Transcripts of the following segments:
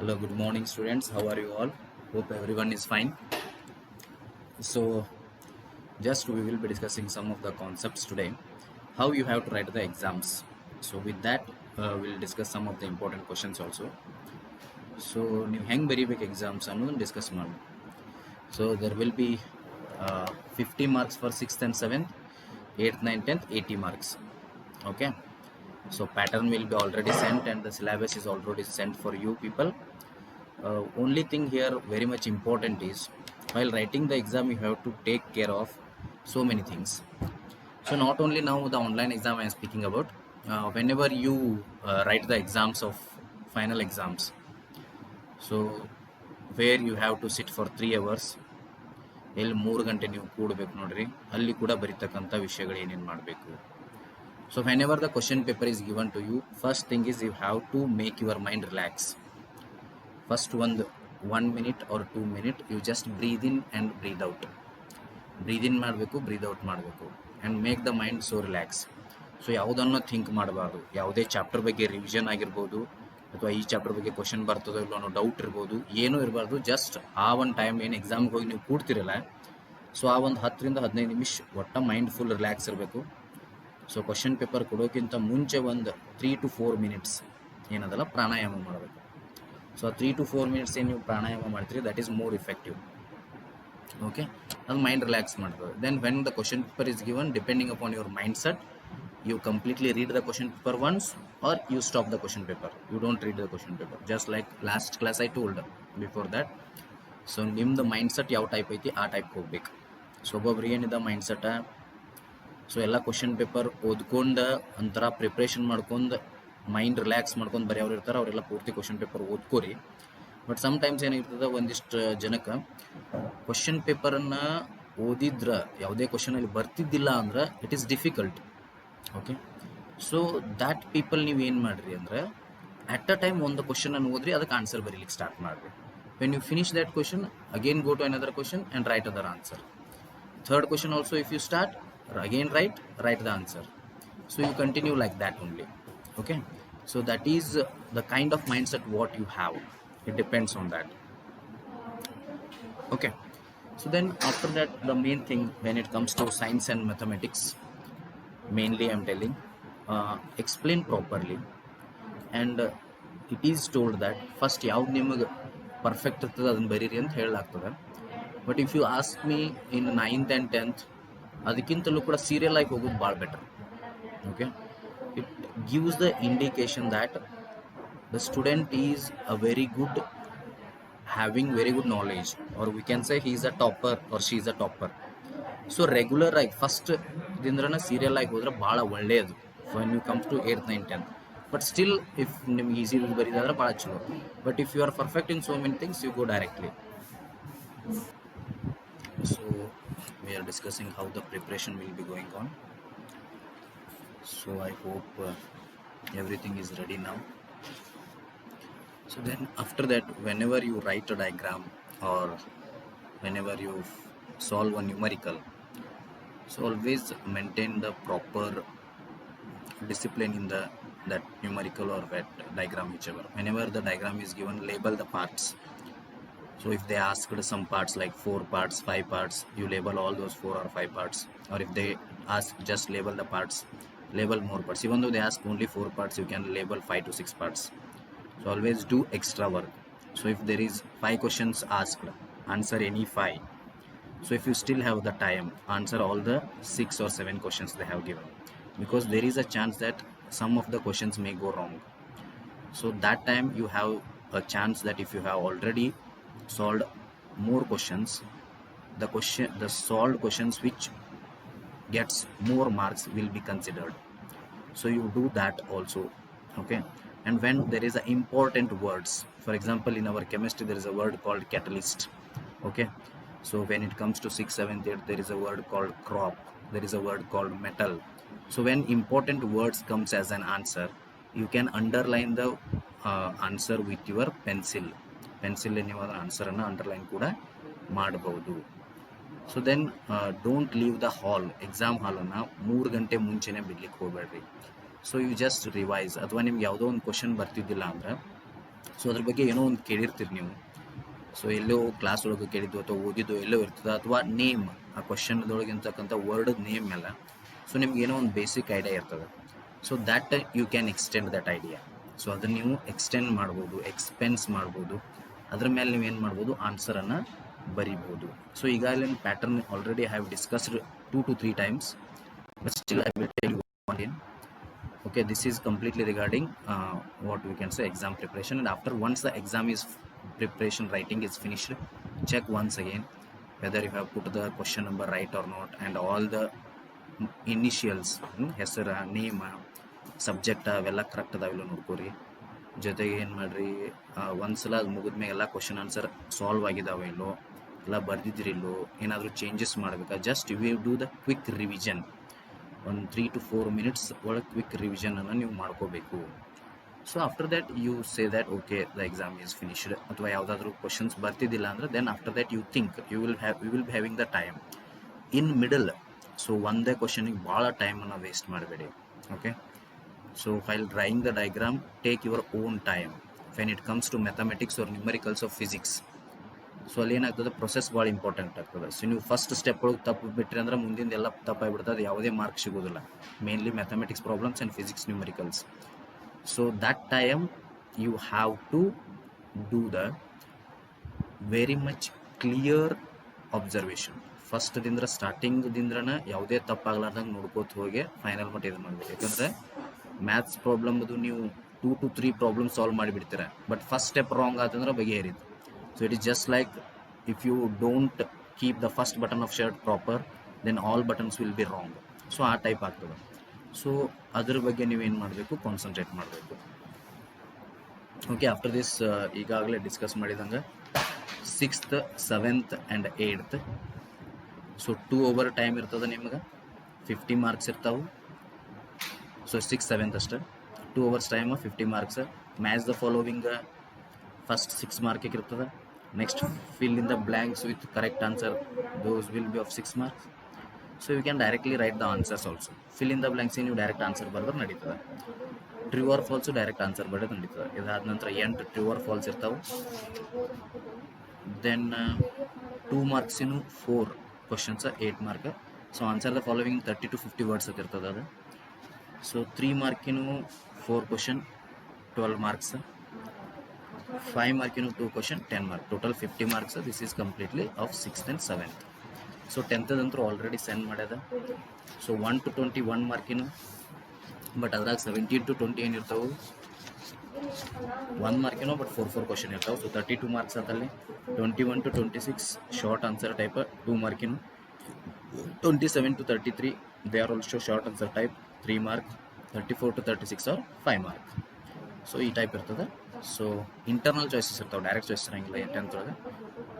Hello, good morning, students. How are you all? Hope everyone is fine. So, just we will be discussing some of the concepts today. How you have to write the exams. So, with that, we'll discuss some of the important questions also. So, ನೀವು ಹೆಂಗೆ ಬರಿಬೇಕು exams ಅನ್ನೋದನ್ನು discuss ಮಾಡೋಣ. So, there will be 50 marks for 6th and 7th, 8th, 9th, 10th, 80 marks. Okay. So, pattern will be already sent and the syllabus is already sent for you people. Only thing here very much important is while writing the exam you have to take care of so many things. So not only now the online exam I am speaking about, whenever you write the exams of final exams, so where you have to sit for 3 hours, ಎಲ್ಲಿ 3 ಗಂಟೆ ನೀವು ಕೂಡಬೇಕು ನೋಡ್ರಿ, ಅಲ್ಲಿ ಕೂಡ ಬರೀತಕ್ಕಂಥ ವಿಷಯಗಳು ಏನೇನು ಮಾಡಬೇಕು. So whenever the question paper is given to you, first thing is you have to make your mind relax. First 1 minute or 2 minute you just breathe in and breathe out. Breathe in ಮಾಡಬೇಕು, breathe out ಮಾಡಬೇಕು, and make the mind so relaxed. So ಯಾವುದನ್ನು think ಮಾಡಬಾರ್ದು. ಯಾವುದೇ chapter ಬಗ್ಗೆ revision ಆಗಿರ್ಬೋದು ಅಥವಾ ಈ chapter ಬಗ್ಗೆ ಕ್ವಶನ್ ಬರ್ತದೋ ಇಲ್ಲೋ ಅನ್ನೋ ಡೌಟ್ ಇರ್ಬೋದು, ಏನೂ ಇರಬಾರ್ದು. ಜಸ್ಟ್ ಆ ಒಂದು ಟೈಮ್ ಏನು ಎಕ್ಸಾಮ್ಗೆ ಹೋಗಿ ನೀವು ಕೂಡ್ತಿರಲ್ಲ, ಸೊ ಆ ಒಂದು 10ರಿಂದ 15 ನಿಮಿಷ ಒಟ್ಟ ಮೈಂಡ್ ಫುಲ್ ರಿಲ್ಯಾಕ್ಸ್ ಇರಬೇಕು. ಸೊ ಕ್ವಶನ್ ಪೇಪರ್ ಕೊಡೋಕ್ಕಿಂತ ಮುಂಚೆ ಒಂದು 3 to 4 minutes ಏನದಲ್ಲ ಪ್ರಾಣಾಯಾಮ ಮಾಡಬೇಕು. ಸೊ 3 to 4 minutes ಏನು ನೀವು ಪ್ರಾಣಾಯಾಮ ಮಾಡ್ತೀರಿ, that is more effective. Okay, ಅದು ಮೈಂಡ್ ರಿಲ್ಯಾಕ್ಸ್ ಮಾಡ್ತದೆ. Then when the question paper is given, depending upon your mindset, you completely read the question paper once or you stop the question paper. You don't read the question paper, just like last class I told before that. So ನಿಮ್ದು mind set ಯಾವ type ಐತಿ ಆ type ಹೋಗ್ಬೇಕು. So ಒಬ್ಬೊಬ್ರು ಏನಿದೆ mind set, so ಎಲ್ಲ question paper ಓದ್ಕೊಂಡು ಒಂಥರ ಪ್ರಿಪ್ರೇಷನ್ ಮಾಡ್ಕೊಂಡು ಮೈಂಡ್ ರಿಲ್ಯಾಕ್ಸ್ ಮಾಡ್ಕೊಂಡು ಬರೆಯೋರು ಇರ್ತಾರೆ, ಅವರೆಲ್ಲ ಪೂರ್ತಿ ಕ್ವಶನ್ ಪೇಪರ್ ಓದ್ಕೋರಿ. ಬಟ್ ಸಮ್ಟೈಮ್ಸ್ ಏನಿರ್ತದೆ, ಒಂದಿಷ್ಟು ಜನಕ್ಕೆ ಕ್ವಶನ್ ಪೇಪರನ್ನು ಓದಿದ್ರೆ ಯಾವುದೇ ಕ್ವಶನಲ್ಲಿ ಬರ್ತಿದ್ದಿಲ್ಲ ಅಂದ್ರೆ it is difficult. Okay, so that people ನೀವು ಏನು ಮಾಡಿರಿ ಅಂದರೆ ಅಟ್ ಅ ಟೈಮ್ ಒಂದು ಕ್ವಶನನ್ನು ಓದ್ರಿ, ಅದಕ್ಕೆ ಆನ್ಸರ್ ಬರೀಲಿಕ್ಕೆ ಸ್ಟಾರ್ಟ್ ಮಾಡಿರಿ. When you finish that question, again go to another question and write other answer. Third question also if you start, again write the answer. So you continue like that only. Okay, so that is the kind of mindset what you have. It depends on that. Okay, so then after that, the main thing when it comes to science and mathematics, mainly I'm telling, explain properly. And it is told that first ಯಾವ್ದು ನಿಮಗೆ perfect ಇರ್ತದೆ ಅದನ್ನು ಬರೀರಿ ಅಂತ ಹೇಳಲಾಗ್ತದೆ. But if you ask me in 9th and 10th, ಅದಕ್ಕಿಂತಲೂ ಕೂಡ serial ಆಗಿ ಹೋಗೋದು ಭಾಳ better. Okay, it gives the indication that the student is a very good, having very good knowledge, or we can say he is a topper or she is a topper. So regular ಆಗಿ first ದಿಂದ್ರನ serial ಆಗಿ ಹೋದ್ರೆ ಭಾಳ ಒಳ್ಳೆಯದು when you come to 8th, 9th, 10th. But still if ನಿಮ್ಗೆ easy ಬರೀದಾದ್ರೆ ಭಾಳ ಚಲೋ. But if you are perfect in so many things, you go directly. So we are discussing how the preparation will be going on. So I hope everything is ready now. So then after that, whenever you write a diagram or whenever you solve a numerical, so always maintain the proper discipline in that numerical or that diagram, whichever. Whenever the diagram is given, label the parts. So if they asked some parts like 4 parts, 5 parts, you label all those 4 or 5 parts. Or if they ask just label the parts, label more parts. Even though they ask only 4 parts, you can label 5 to 6 parts. So always do extra work. So if there is 5 questions asked, answer any 5. So if you still have the time, answer all the 6 or 7 questions they have given, because there is a chance that some of the questions may go wrong. So that time you have a chance that if you have already solved more questions, the solved questions which gets more marks will be considered. So you do that also. Okay, and when there is a important words, for example in our chemistry there is a word called catalyst. Okay, so when it comes to 6th, 7th, 8th, there is a word called crop, there is a word called metal. So when important words comes as an answer, you can underline the answer with your pencil. ನೀವು ಆನ್ಸರನ್ನು underline ಕೂಡ ಮಾಡಬಹುದು. So then don't leave the hall, exam ಹಾಲನ್ನು 3 ಗಂಟೆ ಮುಂಚೆನೇ ಬಿಡ್ಲಿಕ್ಕೆ ಹೋಗಬೇಡ್ರಿ. So you just revise. ಅಥವಾ ನಿಮ್ಗೆ ಯಾವುದೋ ಒಂದು ಕ್ವಶನ್ ಬರ್ತಿದ್ದಿಲ್ಲ ಅಂದರೆ ಸೊ ಅದ್ರ ಬಗ್ಗೆ ಏನೋ ಒಂದು ಕೇಳಿರ್ತೀರಿ ನೀವು. ಸೊ ಎಲ್ಲೋ ಕ್ಲಾಸ್ ಒಳಗೆ ಕೇಳಿದ್ದು ಅಥವಾ ಓದಿದ್ದು ಎಲ್ಲೋ ಇರ್ತದೆ, ಅಥವಾ ನೇಮ್ ಆ ಕ್ವಶನ್ದೊಳಗೆ ಇರ್ತಕ್ಕಂಥ ವರ್ಡ್ ನೇಮ್ ಎಲ್ಲ. ಸೊ ನಿಮ್ಗೆ ಏನೋ ಒಂದು ಬೇಸಿಕ್ ಐಡಿಯಾ ಇರ್ತದೆ. So that you can extend that idea. So ಅದನ್ನು ನೀವು ಎಕ್ಸ್ಟೆಂಡ್ ಮಾಡ್ಬೋದು, ಎಕ್ಸ್ಪೆನ್ಸ್ ಮಾಡ್ಬೋದು. ಅದ್ರ ಮೇಲೆ ನೀವು ಏನು ಮಾಡ್ಬೋದು, ಆನ್ಸರನ್ನು ಬರಿಬೋದು. ಸೊ ಈಗಾಗಲೇ pattern already have discussed 2 to 3 times, but still I will tell you one again. Okay, this is completely regarding what we can say exam preparation, and after once the exam is preparation writing is finished, check once again whether you have put the question number right or not, and all the initials, ಹೆಸರು, name, subject ಅವೆಲ್ಲ correct ಅದಾವಿಲ್ಲ ನೋಡ್ಕೋರಿ. ಜೊತೆಗೆ ಏನು ಮಾಡಿರಿ, ಒಂದ್ಸಲ ಅದು ಮುಗಿದ್ಮೇಲೆ ಎಲ್ಲ question answer solve ಆಗಿದಾವೆ ಇಲ್ಲೋ, ಎಲ್ಲ ಬರ್ದಿದ್ರಿಲ್ಲೋ, ಏನಾದರೂ ಚೇಂಜಸ್ ಮಾಡಬೇಕಾ, just you will do the quick revision. ಒಂದು 3 to 4 minutes ಒಳಗೆ ಕ್ವಿಕ್ ರಿವಿಷನನ್ನು ನೀವು ಮಾಡ್ಕೋಬೇಕು. So after that you say that okay the exam is finished. ಅಥವಾ ಯಾವುದಾದ್ರೂ ಕ್ವಶನ್ಸ್ ಬರ್ತಿದ್ದಿಲ್ಲ ಅಂದರೆ then after that you think you will be having the time in middle. So ಒಂದೇ ಕ್ವಶನಿಗೆ ಭಾಳ ಟೈಮನ್ನು ವೇಸ್ಟ್ ಮಾಡಬೇಡಿ. Okay, so while drawing the diagram, take your own time when it comes to mathematics or numericals of physics. So ಅಲ್ಲಿ ಏನಾಗ್ತದೆ, process ಭಾಳ important ಆಗ್ತದೆ. So ನೀವು ಫಸ್ಟ್ ಸ್ಟೆಪ್ ಒಳಗೆ ತಪ್ಪು ಬಿಟ್ಟರೆ ಅಂದ್ರೆ ಮುಂದಿನ ಎಲ್ಲ ತಪ್ಪಾಗಿಬಿಡ್ತದೆ, ಯಾವುದೇ ಮಾರ್ಕ್ ಸಿಗೋದಿಲ್ಲ. Mainly mathematics problems and physics numericals. So that time you have to do the very much clear observation. ಫಸ್ಟ್ದಿಂದ ಸ್ಟಾರ್ಟಿಂಗ್ದಿಂದ್ರನ ಯಾವುದೇ ತಪ್ಪಾಗ್ಲಾರ್ದಂಗೆ ನೋಡ್ಕೋತ ಹೋಗಿ ಫೈನಲ್ ಮಟ್ಟ ಇದು ಮಾಡಬೇಕು. ಯಾಕಂದರೆ ಮ್ಯಾಥ್ಸ್ ಪ್ರಾಬ್ಲಮ್ದು ನೀವು 2 to 3 ಪ್ರಾಬ್ಲಮ್ ಸಾಲ್ವ್ ಮಾಡಿಬಿಡ್ತೀರ, ಬಟ್ ಫಸ್ಟ್ ಸ್ಟೆಪ್ ರಾಂಗ್ ಆತಂದ್ರೆ ಬಗೆಹರಿತು. So it is just like if you don't keep the first button of shirt proper, then all buttons will be wrong. So ಆ type ಆಗ್ತದೆ. So ಅದ್ರ ಬಗ್ಗೆ ನೀವೇನು ಮಾಡಬೇಕು, concentrate ಮಾಡಬೇಕು. ಓಕೆ, ಆಫ್ಟರ್ ದಿಸ್ ಈಗಾಗಲೇ ಡಿಸ್ಕಸ್ ಮಾಡಿದಂಗೆ 6th, 7th and 8th. So 2 hour time ಇರ್ತದೆ ನಿಮ್ಗೆ, 50 marks ಇರ್ತಾವೆ. ಸೊ 6th, 7th ಅಷ್ಟೇ 2 hours time, 50 marks. Match the following first 6 mark ಇರ್ತದೆ. Next fill in the blanks with correct answer, those will be of 6 marks. So you can directly write the answers also. Fill in the blanks ನೀವು direct answer ಬರೆದ್ರೆ ನಡೀತದೆ. True or false direct answer ಬರೆದು ನಡೀತದೆ. ಇದಾದ ನಂತರ 8 true or false ಇರ್ತಾವೆ. Then 2 marks 4 questions, 8 mark. So answer the following 30 to 50 words ಇರ್ತದೆ ಅದು. So 3 mark 4 question, 12 marks. 5 mark 2 question, 10 mark. Total 50 marks. This is completely of 6th and 7th. So 10th ಅಂತೂ already send ಮಾಡ್ಯದ. So 1 to 20 1 mark, but ಅದ್ರಾಗ 17 to 20 ಏನಿರ್ತಾವೆ 1 mark, but 4 question ಇರ್ತಾವೆ. So 32 marks ಅದಲ್ಲಿ. 21 to 26 short answer type, 2 mark. 27 to 33 they are also short answer type, 3 mark. 34 to 36 are 5 mark. So ಈ type ಇರ್ತದೆ. So internal choices ಇರ್ತಾವೆ, direct choice ಇರಂಗಿಲ್ಲ 10th ಒಳಗೆ.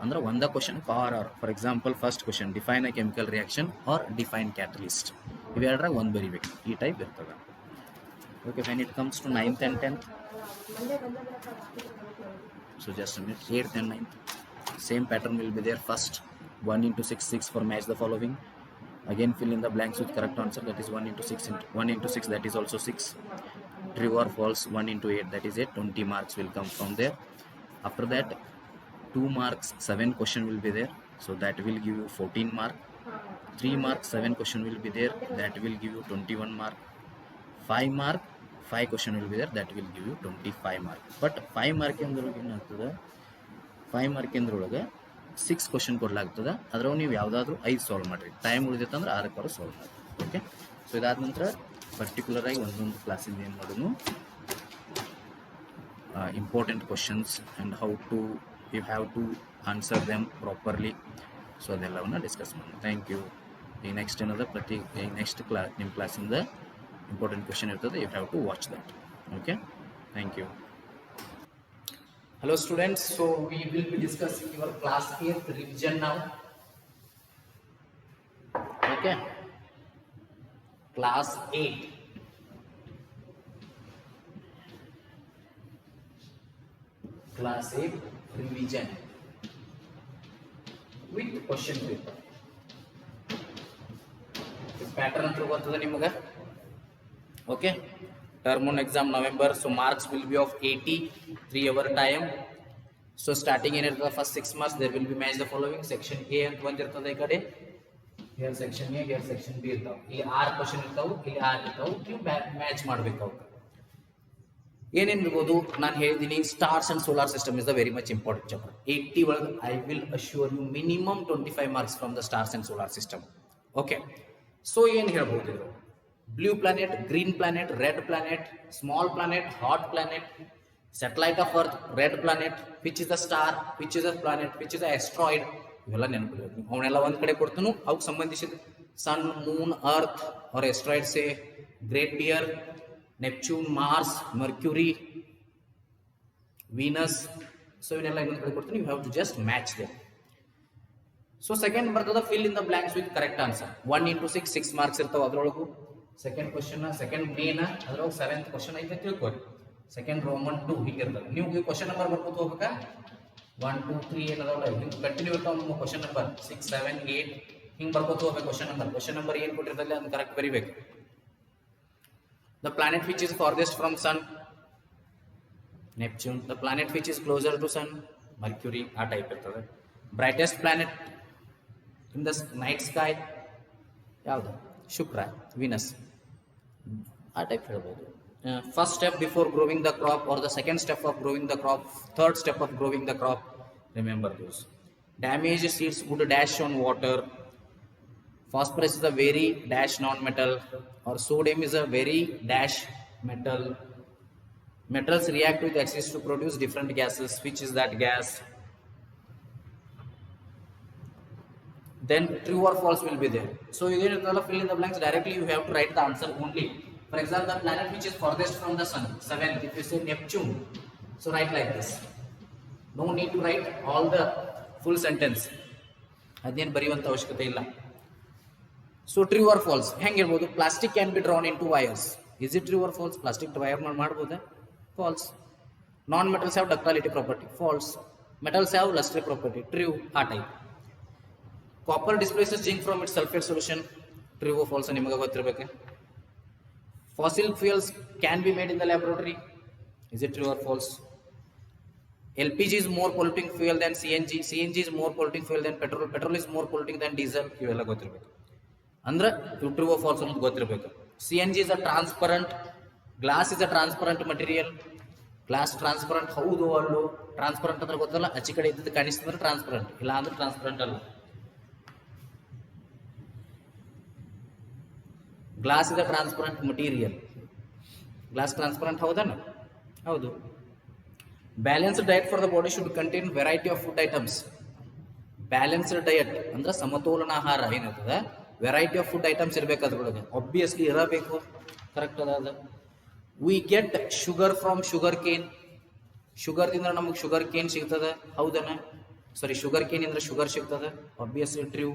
ಅಂದ್ರೆ ಒಂದೇ question or. For example first question define a chemical reaction or define catalyst, ಇವೆರಡರಾಗ ಒಂದು ಬರಿಬೇಕು. ಈ ಟೈಪ್ ಇರ್ತದೆ. Okay, when it comes to 9th and 10th, so just a minute, 8th and 9th same pattern will be there. First 1 into 6, 6 for match the following. Again fill in the blanks with correct answer, that is 1 into 6, that is also 6. True or false, 1 into 8, that is 8. 20 marks will come from there. After that 2 marks 7 question will be there, so that will give you 14 mark. 3 marks 7 question will be there, that will give you 21 mark. 5 mark 5 question will be there, that will give you 25 mark. But 5 mark ಎಂದ್ರೊಳಗೆ ಏನಾಗ್ತದೆ, 5 mark ಎಂದ್ರೊಳಗೆ 6 question ಕೊಡ್ಲಾಗ್ತದೆ. ಅದ್ರೊಳಗೆ ನೀವು ಯಾವುದಾದ್ರೂ 5 solve ಮಾಡಿರಿ, time ಉಳಿದೈತಂದ್ರೆ 6 solve ಮಾಡಿ. Okay, so ಇದಾದ ನಂತರ particular ಆಗಿ ಒಂದೊಂದು ಕ್ಲಾಸಿಂದ ಏನು ಮಾಡೋದು, important questions and how to you have to answer them properly. So ಅದೆಲ್ಲವನ್ನು ಡಿಸ್ಕಸ್ ಮಾಡೋಣ. Thank you. ಈ ನೆಕ್ಸ್ಟ್ ಏನದ ನೆಕ್ಸ್ಟ್ ನಿಮ್ಮ ಕ್ಲಾಸಿಂದ ಇಂಪಾರ್ಟೆಂಟ್ ಕ್ವಶನ್ ಇರ್ತದೆ, you have to watch that. Okay, thank you. Hello students, so we will be discussing your class 8th revision now. Okay, class 8. Class 8 revision with question paper. Pattern ಅಂತ ಗೊತ್ತದ ನಿಮಗೆ. Okay, term on exam November, so marks will be of 80, 3 hour time. So starting in the first 6 months there will be match the following section A ಅಂತ ಬಂದಿರ್ತದೆ ಈ ಕಡೆ, here section A, here section B ಇರ್ತಾವ, ಇಲ್ಲಿ 6 question ಇರ್ತಾವ, ಇಲ್ಲಿ 6 ಇರ್ತಾವ, ನೀವು ಮ್ಯಾಚ್ ಮಾಡಬೇಕು ಅವಕ್ಕೆ. ಏನೇನು ಇರ್ಬೋದು ನಾನು ಹೇಳಿದ್ದೀನಿ, stars and solar system is the very much important chapter. 80 ಒಳಗೆ I will assure you minimum 25 marks from the stars and solar system. Okay, so ಏನು ಹೇಳ್ಬೋದು ಇದು, blue planet, green planet, red planet, small planet, hot planet, satellite of earth, red planet, which is the star, which is the planet, which is the asteroid, ಇವೆಲ್ಲ ನೆನಪಿಡಬೇಕು. ಅವನ್ನೆಲ್ಲ ಒಂದ್ ಕಡೆ ಕೊಡ್ತಾನು, ಅವಕ್ಕೆ ಸಂಬಂಧಿಸಿದ ಸನ್, ಮೂನ್, ಅರ್ತ್ और asteroid से Great Bear, Neptune, Mars, Mercury, Venus. So ಇವನ್ನೆಲ್ಲ ಇನ್ನೊಂದು ಕಡೆ ಕೊಡ್ತಾನೆ, you have to just match them. So second ಬರ್ತದ fill in the blanks with correct answer. 1 into 6 6 marks ಇರ್ತಾವ ಅದ್ರೊಳಗು. ಸೆಕೆಂಡ್ ಕ್ವಶನ್, ಸೆಕೆಂಡ್ ಮೇನ್ ಅದ್ರೊಳಗೆ 7th ಕ್ವಶನ್ ಐತೆ ತಿಳ್ಕೊರಿ. Second Roman 2 ಹೀಗಿರ್ತದೆ. ನೀವು ಕ್ವಶನ್ ನಂಬರ್ ಬರ್ಕೋತ ಹೋಗ್ಬೇಕಾ, 1 2 3 ಏನದಾವಲ್ಲ ಹಿಂಗೆ ಕಂಟಿನ್ಯೂ ಇರ್ತಾವ ನಿಮ್ಮ ಕ್ವಶನ್ ನಂಬರ್ 6 7 8 ಹಿಂಗೆ ಬರ್ಕೋತ ಹೋಗ್ಬೇಕು. ಕ್ವಶನ್ ನಂಬರ್ ಏನು ಕೊಟ್ಟಿರ್ತಲ್ಲ ಅದನ್ನ ಕರೆಕ್ಟ್ ಬರಿಬೇಕು. The planet which is farthest from sun, Neptune. The planet which is closer to sun, Mercury. ಆ ಟೈಪ್ ಇರ್ತದೆ. Brightest planet in the night sky ಯಾವುದು, ಶುಕ್ರ, ವೀನಸ್. ಆ ಟೈಪ್ ಹೇಳ್ಬೋದು. First step before growing the crop, or the second step of growing the crop, third step of growing the crop, remember those. Damaged seeds would dash on water. Phosphorus is a very dash non-metal, or sodium is a very dash metal. Metals react with acids to produce different gases. Which is that gas? Then true or false will be there. So you get to fill in the blanks directly. You have to write the answer only. For example, the planet which is farthest from the sun, 7th, if you say Neptune, so write like this. No need to write all the full sentence. ಅದೇನು ಬರೆಯುವಂಥ ಅವಶ್ಯಕತೆ ಇಲ್ಲ. So true or false ಹೆಂಗಿರ್ಬೋದು, plastic can be drawn into wires. Is it true or false? Plastic wire ಮಾಡ್ಬೋದಾ? False. Non metals have ductility property, false. Metals have lustrous property, true. ಆ type. Copper displaces zinc from its sulphate solution, true or false ನಿಮಗೆ ಗೊತ್ತಿರಬೇಕು. Fossil fuels can be made in the laboratory. Is it true or false? LPG is more polluting fuel than CNG. CNG is more polluting fuel than petrol. Petrol is more polluting than diesel. ಇವೆಲ್ಲ ಗೊತ್ತಿರಬೇಕು. ಅಂದ್ರೆ true or false ಅನ್ನೋದು ಗೊತ್ತಿರಬೇಕು. CNG is a transparent. Glass is a transparent material. Glass transparent ಹೌದು ಅಲ್ಲೋ? Transparent ಅಂದ್ರೆ ಗೊತ್ತಲ್ಲ, ಆಚೆ ಕಡೆ ಇದ್ದದ್ದು ಕಾಣಿಸ್ತಂದ್ರೆ ಟ್ರಾನ್ಸ್ಪರೆಂಟ್, ಇಲ್ಲ ಅಂದ್ರೆ ಟ್ರಾನ್ಸ್ಪರೆಂಟ್ ಅಲ್ಲ. Glass is a transparent material. Glass transparent ಹೌದಾ? ಹೌದು. Balanced diet for the body should contain variety of food items. Balanced diet ಅಂದ್ರೆ ಸಮತೋಲನ ಆಹಾರ ಏನಿರ್ತದೆ, ವೆರೈಟಿ ಆಫ್ ಫುಡ್ ಐಟಮ್ಸ್ ಇರಬೇಕು ಅದ್ರೊಳಗೆ. ಆಬ್ವಿಯಸ್ಲಿ ಇರಬೇಕು, ಕರೆಕ್ಟ್ ಅದ. We get sugar from sugar cane. Sugar ಇಂದ್ರೆ ನಮಗೆ ಶುಗರ್ ಕೇನ್ ಸಿಗ್ತದೆ, ಹೌದನ? ಸಾರಿ, ಶುಗರ್ ಕೇನ್ ಇಂದ್ರೆ ಶುಗರ್ ಸಿಗ್ತದೆ, obviously true.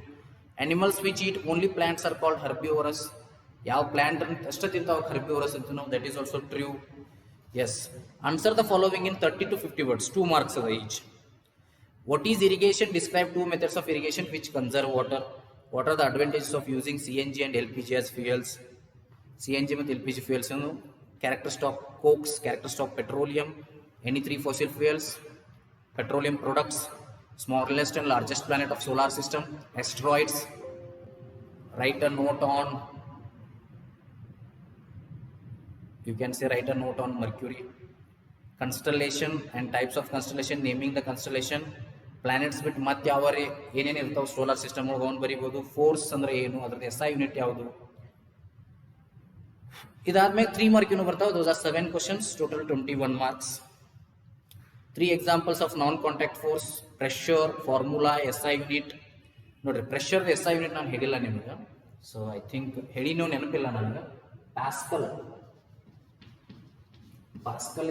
Animals which eat only plants are called herbivorous. ಯಾವ ಪ್ಲಾಂಟ್ ಅಷ್ಟೇ ತಿಂತಾವ ಹರ್ಬಿವೋರಸ್ ಅಂತ ನಾವು, that is also true. Yes. Answer the following in 30 to 50 words. 2 marks ಅದ ಈಚ್. What is irrigation? Describe 2 methods of irrigation which conserve water. What are the advantages of using CNG and LPG as fuels? CNG ಮತ್ತು LPG fuels ಅನ್ನು characteristics of cokes, characteristics of petroleum, any 3 fossil fuels, petroleum products, smallest and largest planet of solar system, asteroids. Write a note on, you can say write a note on Mercury. Constellation and types of constellation, naming the constellation. Planets ಬಿಟ್ಟು ಮತ್ತೆ ಯಾವ ಏನೇನು ಇರ್ತಾವೆ solar system ಒಳಗೆ ಅವನು ಬರೀಬೋದು. Force ಅಂದ್ರೆ ಏನು, ಅದ್ರದ್ದು SI ಯೂನಿಟ್ ಯಾವುದು. ಇದಾದ್ಮೇಲೆ 3 mark ಬರ್ತಾವೆ. Those are 7 questions, total 21 marks. 3 examples of non contact force, pressure, formula, SI unit. ನೋಡ್ರಿ, ಪ್ರೆಷರ್ SI ಯೂನಿಟ್ ನಾನು ಹೇಳಿಲ್ಲ ನಿಮಗೆ, ಸೊ ಐ ಥಿಂಕ್ ಹೇಳಿನೂ ನೆನಪಿಲ್ಲ ನನಗೆ. Pascal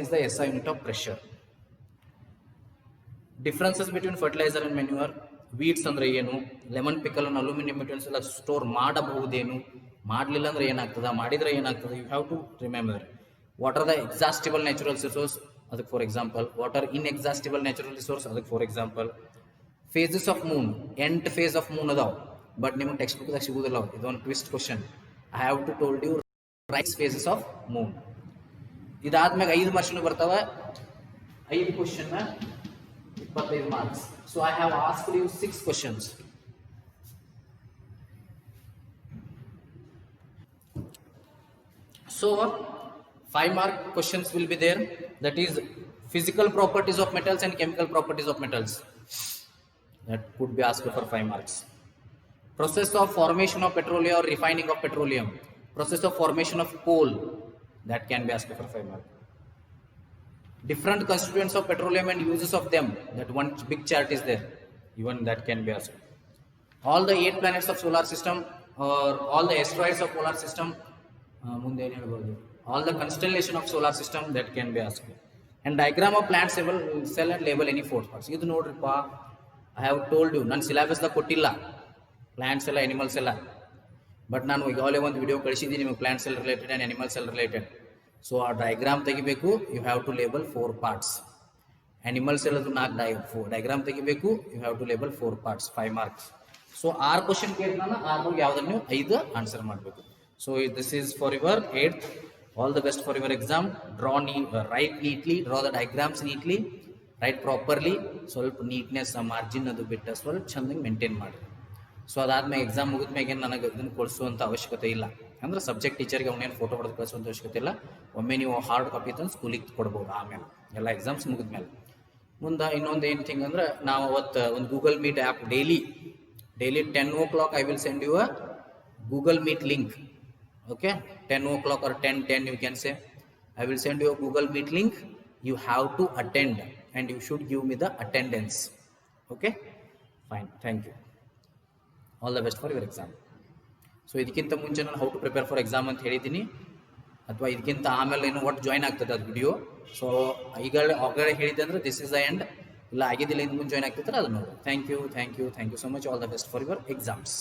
is the SI unit of pressure. Differences between fertilizer and manure. Weeds ಅಂದ್ರೆ ಏನು, lemon pickle ಅನ್ನು aluminium materials ಎಲ್ಲ ಸ್ಟೋರ್ ಮಾಡಬಹುದೇನು, ಮಾಡಲಿಲ್ಲ ಅಂದ್ರೆ ಏನಾಗ್ತದ, ಮಾಡಿದ್ರೆ ಏನಾಗ್ತದೆ, you have to remember. What are the exhaustible natural resource, ಅದಕ್ಕೆ for example. What are inexhaustible natural resource, ಅದಕ್ಕೆ for example. Phases of moon, 8 phase of moon ಅದಾವ, ಬಟ್ ನಿಮಗೆ ಟೆಕ್ಸ್ಟ್ ಬುಕ್ದಾಗ ಸಿಗುವುದಿಲ್ಲ. ಇದೊಂದು twist question. I have to told you write phases of moon. ಇದಾದ್ಮೇಲೆ 5 marks ಬರ್ತಾವೆ. 5 question 25 marks. So I have asked you 6 questions. So 5 mark questions will be there, that is physical properties of metals and chemical properties of metals, that could be asked for 5 marks. Process of formation of petroleum or refining of petroleum, process of formation of coal, that can be asked for 5 marks. Different constituents of petroleum and uses of them, that one big chart is there, even that can be asked. All the 8 planets of solar system or all the asteroids of solar system, all the constellation of solar system, that can be asked. And diagram of plant cell and label any 4 parts. Idu nodripa, I have told you nan syllabus da kottilla, plants ಎಲ್ಲ animals ಎಲ್ಲ, but ನಾನು ಈಗಾಗಲೇ ಒಂದು video ಕಳಿಸಿದ್ದೀನಿ ನಿಮಗೆ plant cell related and animal cell related. So ಆ diagram ತೆಗಿಬೇಕು, you have to label 4 parts. Animal cell ಅದು 4 ಡಯಾಗ್ರಾಮ್ ತೆಗಿಬೇಕು, you have to label 4 parts, 5 marks. So 6 question ಕೇಳಿದ್ನ 6 ಯಾವುದನ್ನು ನೀವು 5 ಆನ್ಸರ್ ಮಾಡಬೇಕು. So this is for your 8th. All the best for your exam. Write neatly, draw the diagrams neatly, write properly. ಸ್ವಲ್ಪ neatness margin ಅದು ಬಿಟ್ಟು ಸ್ವಲ್ಪ ಚೆಂದಾಗಿ maintain ಮಾಡಿ. ಸೊ ಅದಾದ್ಮೇಲೆ ಎಕ್ಸಾಮ್ ಮುಗಿದ್ಮೇಲೆ ನನಗೆ ಇದನ್ನು ಕೊಡಿಸುವಂಥ ಅವಶ್ಯಕತೆ ಇಲ್ಲ. ಅಂದರೆ ಸಬ್ಜೆಕ್ಟ್ ಟೀಚರ್ಗೆ ಅವನೇನು ಫೋಟೋ ಹೊಡೆದು ಕಳಿಸುವಂಥ ಅವಶ್ಯಕತೆ ಇಲ್ಲ. ಒಮ್ಮೆ ನೀವು ಹಾರ್ಡ್ ಕಾಪಿ ತಂದು ಸ್ಕೂಲಿಗೆ ಕೊಡ್ಬೋದು. ಆಮೇಲೆ ಎಲ್ಲ ಎಕ್ಸಾಮ್ಸ್ ಮುಗಿದ್ಮೇಲೆ ಮುಂದೆ ಇನ್ನೊಂದು ಏನು ಥಿಂಗ್ ಅಂದ್ರೆ, ನಾವು ಅವತ್ತು ಒಂದು Google meet app daily 10 o'clock I will send you a Google Meet link. Okay, 10 o'clock or 10 you can say, I will send you a Google Meet link. You have to attend and you should give me the attendance. Okay, fine, thank you. All the best for your exam. So ಇದಕ್ಕಿಂತ ಮುಂಚೆ ನಾನು how to prepare for exam ಅಂತ ಹೇಳಿದ್ದೀನಿ, ಅಥವಾ ಇದಕ್ಕಿಂತ ಆಮೇಲೆ ಏನು ಒಟ್ಟು ಜಾಯ್ನ್ ಆಗ್ತದೆ ಅದು ವಿಡಿಯೋ. ಸೊ ಈಗ ಆಗಲೇ ಹೇಳಿದ್ದೆ ಅಂದರೆ ದಿಸ್ ಇಸ್ ದ ಎಂಡ್. ಇಲ್ಲ ಆಗಿದ್ದಿಲ್ಲ ಇನ್ನು ಮುಂದೆ ಜಾಯ್ನ್ ಆಗ್ತಿದ್ರೆ ಅದನ್ನು ನೋಡಿ. Thank you so much. All the best for your exams.